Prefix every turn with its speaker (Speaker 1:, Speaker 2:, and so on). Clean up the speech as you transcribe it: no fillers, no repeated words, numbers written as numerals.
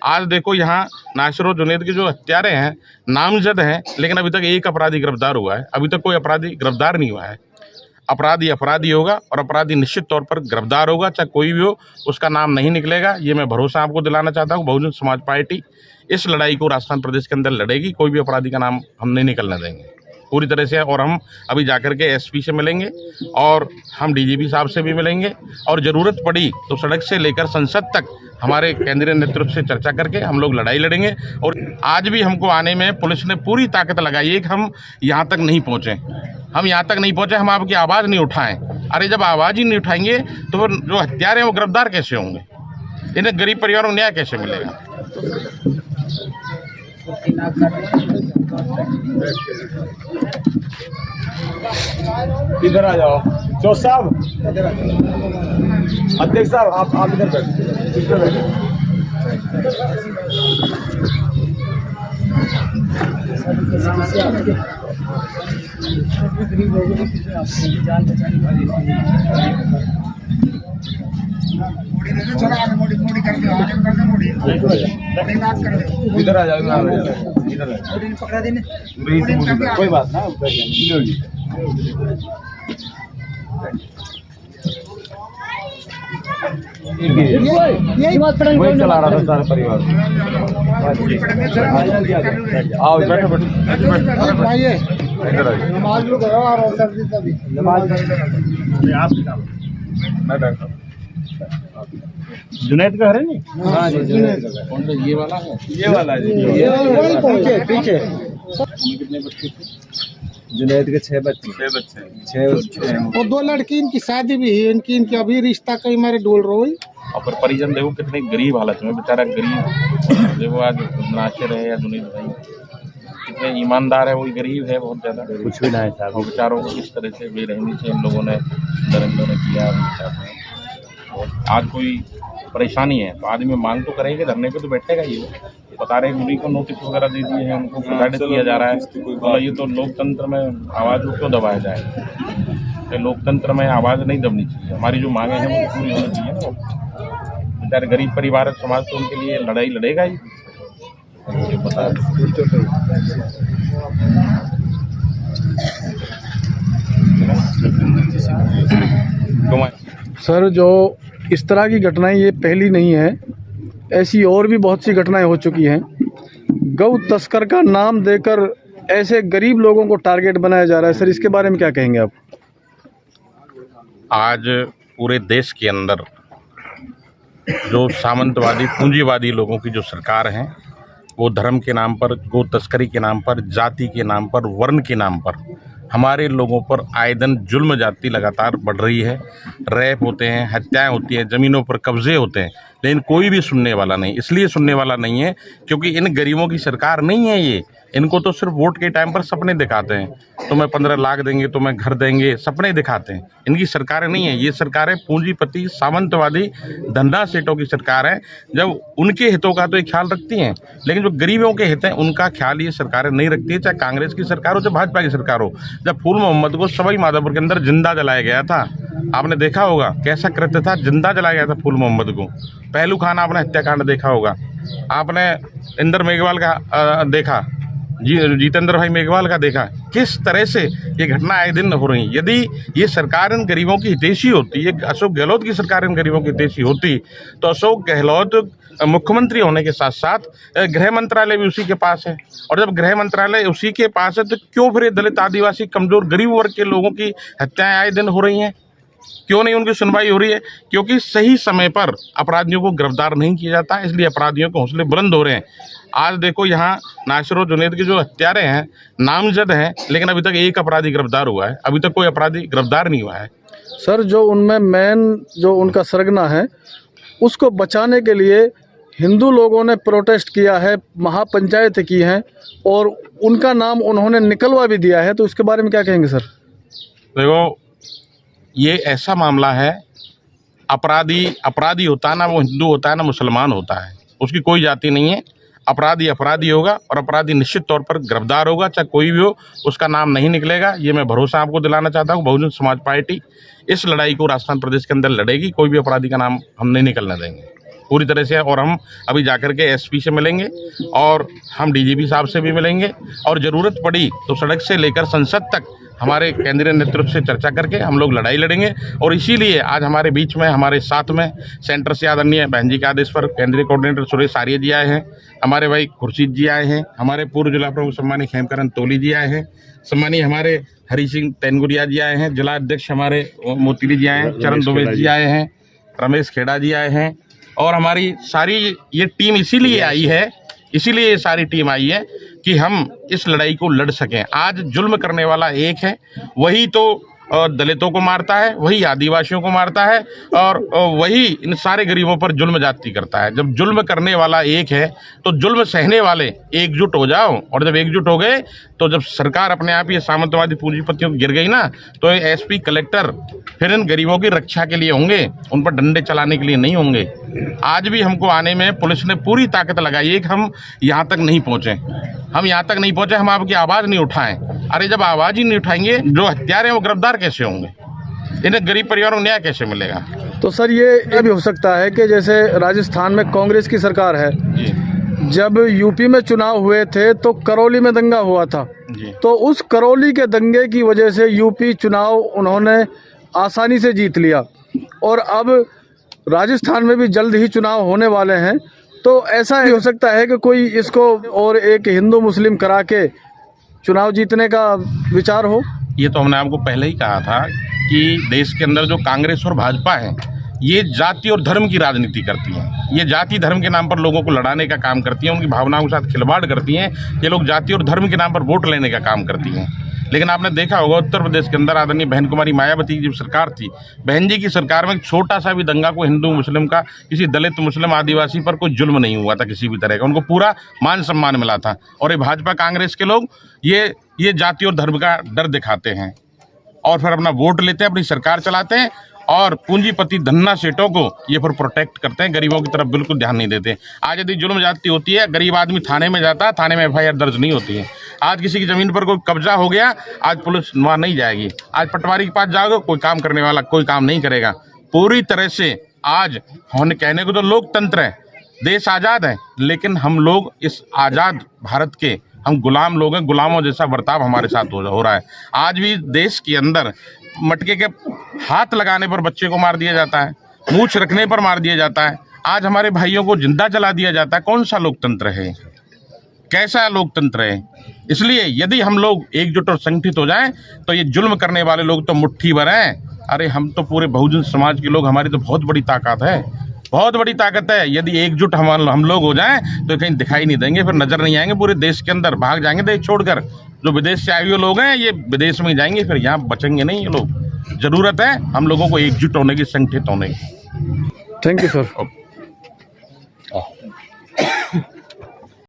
Speaker 1: आज देखो यहाँ नासिर और जुनैद के जो हत्यारे हैं नामजद हैं, लेकिन अभी तक एक अपराधी गिरफ्तार हुआ है। अभी तक कोई अपराधी गिरफ्तार नहीं हुआ है। अपराधी अपराधी होगा और अपराधी निश्चित तौर पर गिरफ्तार होगा, चाहे कोई भी हो, उसका नाम नहीं निकलेगा। ये मैं भरोसा आपको दिलाना चाहता हूँ। बहुजन समाज पार्टी इस लड़ाई को राजस्थान प्रदेश के अंदर लड़ेगी। कोई भी अपराधी का नाम हम नहीं निकलने देंगे पूरी तरह से। और हम अभी जाकर के एसपी से मिलेंगे और हम डीजीपी साहब से भी मिलेंगे, और ज़रूरत पड़ी तो सड़क से लेकर संसद तक हमारे केंद्रीय नेतृत्व से चर्चा करके हम लोग लड़ाई लड़ेंगे। और आज भी हमको आने में पुलिस ने पूरी ताकत लगाई है कि हम यहाँ तक नहीं पहुँचे। हम यहाँ तक नहीं पहुँचे, हम आपकी आवाज़ नहीं उठाएं। अरे जब आवाज़ ही नहीं उठाएंगे तो फिर जो हत्यारे हैं वो गिरफ्तार कैसे होंगे? इन्हें गरीब परिवारों को न्याय कैसे मिलेगा?
Speaker 2: इधर आ जाओ चौथ साहब, अध्यक्ष साहब, आप इधर बैठो। इधर आ जाओ, इधर पकड़ा देने, कोई बात ना, यही बात वही चला रहा था सारा परिवार। आओ बैठो बैठो, आइए नमाज लो करो और सर्दी तभी नमाज मैं बैठा। जुनैद का घर है नहीं? हाँ जी, जुनैद का। कौन सा? ये वाला है, ये वाला जी, ये पीछे पीछे। कितने बच्चे थे जुनैद के? 6 बच्चे। 6
Speaker 3: और 2 लड़की, इनकी शादी भी है, इनकी अभी रिश्ता कई मारे डोल रही है।
Speaker 1: और फिर परिजन देखो कितने गरीब हालत में, बेचारा गरीब देखो। आज नासिर है या जुनैद भाई कितने ईमानदार है, वही गरीब है बहुत ज़्यादा,
Speaker 2: कुछ भी ना है साहब।
Speaker 1: और बेचारों को किस तरह से बेरहमी से इन लोगों ने दरिंदों ने किया। आज कोई परेशानी है तो आदमी मांग तो करेंगे, धरने पे तो बैठेगा ही। वो बता रहे हैं उन्हीं को नोटिस वगैरह दे दिए हैं, उनको प्रताड़ित किया जा रहा है। तो ये तो लोकतंत्र में आवाज़ को क्यों दबाया जाए? लोकतंत्र में आवाज़ नहीं दबनी चाहिए। हमारी जो मांगे हैं वो पूरी होनी चाहिए ना। बेचारे गरीब परिवार समाज तो उनके लिए लड़ाई लड़ेगा ही। मुझे पता है।
Speaker 4: सर, जो इस तरह की घटनाएं ये पहली नहीं है, ऐसी और भी बहुत सी घटनाएं हो चुकी हैं। गौ तस्कर का नाम देकर ऐसे गरीब लोगों को टारगेट बनाया जा रहा है। सर, इसके बारे में क्या कहेंगे आप?
Speaker 1: आज पूरे देश के अंदर जो सामंतवादी पूंजीवादी लोगों की जो सरकार है, वो धर्म के नाम पर, गो तस्करी के नाम पर, जाति के नाम पर, वर्ण के नाम पर हमारे लोगों पर आए दिन जुल्म जाती लगातार बढ़ रही है। रैप होते हैं, हत्याएं होती हैं, ज़मीनों पर कब्जे होते हैं, लेकिन कोई भी सुनने वाला नहीं। इसलिए सुनने वाला नहीं है क्योंकि इन गरीबों की सरकार नहीं है ये। इनको तो सिर्फ वोट के टाइम पर सपने दिखाते हैं, तुम्हें 15 लाख देंगे, तुम्हें घर देंगे, सपने दिखाते हैं। इनकी सरकारें नहीं है ये। सरकारें पूंजीपति सामंतवादी धंधा सेठों की सरकार है। जब उनके हितों का तो ये ख्याल रखती हैं, लेकिन जो गरीबों के हित हैं उनका ख्याल ये सरकारें नहीं रखती है। चाहे कांग्रेस की सरकार हो, चाहे भाजपा की सरकार हो। जब फूल मोहम्मद को सवाई माधोपुर के अंदर जिंदा जलाया गया था, आपने देखा होगा कैसा कृत्य था। जिंदा जलाया गया था फूल मोहम्मद को। पहलू खान आपने हत्याकांड देखा होगा, आपने इंदर मेघवाल का देखा, जितेंद्र भाई मेघवाल का देखा। किस तरह से ये घटना आए दिन हो रही। यदि ये सरकार इन गरीबों की हितैषी होती, ये अशोक गहलोत की सरकार इन गरीबों की हितैषी होती, तो अशोक गहलोत मुख्यमंत्री होने के साथ साथ गृह मंत्रालय भी उसी के पास है। और जब गृह मंत्रालय उसी के पास है तो क्यों फिर दलित, आदिवासी, कमजोर, गरीब वर्ग के लोगों की हत्याएं आए दिन हो रही हैं? क्यों नहीं उनकी सुनवाई हो रही है? क्योंकि सही समय पर अपराधियों को गिरफ्तार नहीं किया जाता, इसलिए अपराधियों के हौसले बुलंद हो रहे हैं। आज देखो यहाँ नासिर और जुनैद के जो हत्यारे हैं नामजद हैं, लेकिन अभी तक एक अपराधी गिरफ्तार हुआ है। अभी तक कोई अपराधी गिरफ्तार नहीं हुआ है।
Speaker 4: सर, जो उनमें मेन जो उनका सरगना है, उसको बचाने के लिए हिंदू लोगों ने प्रोटेस्ट किया है, महापंचायत की है, और उनका नाम उन्होंने निकलवा भी दिया है। तो उसके बारे में क्या कहेंगे सर?
Speaker 1: देखो, ये ऐसा मामला है, अपराधी होता है ना, वो हिंदू होता है ना मुसलमान होता है, उसकी कोई जाति नहीं है। अपराधी अपराधी होगा और अपराधी निश्चित तौर पर गिरफ्तार होगा, चाहे कोई भी हो, उसका नाम नहीं निकलेगा। ये मैं भरोसा आपको दिलाना चाहता हूँ। बहुजन समाज पार्टी इस लड़ाई को राजस्थान प्रदेश के अंदर लड़ेगी। कोई भी अपराधी का नाम हम नहीं निकलने देंगे। पूरी तरह से। और हम अभी जाकर के एसपी से मिलेंगे और हम डीजीपी साहब से भी मिलेंगे और ज़रूरत पड़ी तो सड़क से लेकर संसद तक हमारे केंद्रीय नेतृत्व से चर्चा करके हम लोग लड़ाई लड़ेंगे। और इसीलिए आज हमारे बीच में, हमारे साथ में सेंटर से आदरणीय बहन जी के आदेश पर केंद्रीय कोऑर्डिनेटर सुरेश आर्य जी आए हैं, हमारे भाई खुर्शीद जी आए हैं, हमारे पूर्व जिला प्रमुख सम्मानीय खेमकरण तोली जी आए हैं, सम्मानीय हमारे हरी सिंह तेनगुरिया जी आए हैं, जिला अध्यक्ष हमारे मोतीली जी आए हैं, चरण दुबे जी आए हैं, रमेश खेड़ा जी आए हैं। और हमारी सारी ये टीम इसीलिए आई है, इसीलिए ये सारी टीम आई है कि हम इस लड़ाई को लड़ सकें। आज जुल्म करने वाला एक है, वही तो दलितों को मारता है, वही आदिवासियों को मारता है और वही इन सारे गरीबों पर जुल्म जाती करता है। जब जुल्म करने वाला एक है तो जुल्म सहने वाले एकजुट हो जाओ। और जब एकजुट हो गए तो जब सरकार अपने आप ये सामंतवादी पूंजीपतियों की गिर गई ना, तो एसपी कलेक्टर फिर इन गरीबों की रक्षा के लिए होंगे, उन पर डंडे चलाने के लिए नहीं होंगे। आज भी हमको आने में पुलिस ने पूरी ताकत लगाई है कि हम यहाँ तक नहीं पहुँचे, हम यहाँ तक नहीं पहुँचे, हम आपकी आवाज़ नहीं उठाएं। अरे जब आवाज़ ही नहीं उठाएंगे, जो हत्यारे हैं वो गिरफ्तार कैसे होंगे? इन्हें गरीब परिवारों को न्याय कैसे मिलेगा?
Speaker 4: तो सर ये भी हो सकता है कि जैसे राजस्थान में कांग्रेस की सरकार है
Speaker 1: जी
Speaker 4: जब यूपी में चुनाव हुए थे तो करौली में दंगा हुआ था
Speaker 1: जी,
Speaker 4: तो उस करौली के दंगे की वजह से यूपी चुनाव उन्होंने आसानी से जीत लिया और अब राजस्थान में भी जल्द ही चुनाव होने वाले हैं। तो ऐसा भी हो सकता है कि कोई इसको और एक हिंदू मुस्लिम करा के चुनाव जीतने का विचार हो।
Speaker 1: ये तो हमने आपको पहले ही कहा था कि देश के अंदर जो कांग्रेस और भाजपा है ये जाति और धर्म की राजनीति करती हैं। ये जाति धर्म के नाम पर लोगों को लड़ाने का काम करती हैं, उनकी भावनाओं के साथ खिलवाड़ करती हैं। ये लोग जाति और धर्म के नाम पर वोट लेने का काम करती हैं। लेकिन आपने देखा होगा उत्तर प्रदेश के अंदर आदरणीय बहन कुमारी मायावती की जब सरकार थी, बहन जी की सरकार में छोटा सा भी दंगा को हिंदू मुस्लिम का, किसी दलित मुस्लिम आदिवासी पर कोई जुल्म नहीं हुआ था किसी भी तरह का, उनको पूरा मान सम्मान मिला था। और ये भाजपा कांग्रेस के लोग ये जाति और धर्म का डर दिखाते हैं और फिर अपना वोट लेते हैं, अपनी सरकार चलाते हैं और पूंजीपति धन्ना सेठों को ये फिर प्रोटेक्ट करते हैं, गरीबों की तरफ बिल्कुल ध्यान नहीं देते। आज यदि जुल्म जाती होती है, गरीब आदमी थाने में जाता है, थाने में एफआईआर दर्ज नहीं होती है। आज किसी की ज़मीन पर कोई कब्जा हो गया, आज पुलिस वहाँ नहीं जाएगी। आज पटवारी के पास जाओगे, कोई काम करने वाला कोई काम नहीं करेगा। पूरी तरह से आज हमने कहने को तो लोकतंत्र है, देश आज़ाद है, लेकिन हम लोग इस आज़ाद भारत के हम गुलाम लोग हैं। गुलामों जैसा बर्ताव हमारे साथ हो रहा है। आज भी देश के अंदर मटके के हाथ लगाने पर बच्चे को मार दिया जाता है, मूछ रखने पर मार दिया जाता है। आज हमारे भाइयों को जिंदा जला दिया जाता है। कौन सा लोकतंत्र है? कैसा लोकतंत्र है? इसलिए यदि हम लोग एकजुट और संगठित हो जाएं तो ये जुल्म करने वाले लोग तो मुट्ठी भर हैं। अरे हम तो पूरे बहुजन समाज के लोग, हमारी तो बहुत बड़ी ताकत है, बहुत बड़ी ताकत है। यदि एकजुट हम लोग हो जाएं तो कहीं दिखाई नहीं देंगे, फिर नजर नहीं आएंगे पूरे देश के अंदर, भाग जाएंगे देश छोड़कर। जो विदेश से आए हुए लोग हैं ये विदेश में जाएंगे, फिर यहाँ बचेंगे नहीं ये लोग। जरूरत है हम लोगों को एकजुट होने की, संगठित होने की।
Speaker 4: Thank you sir.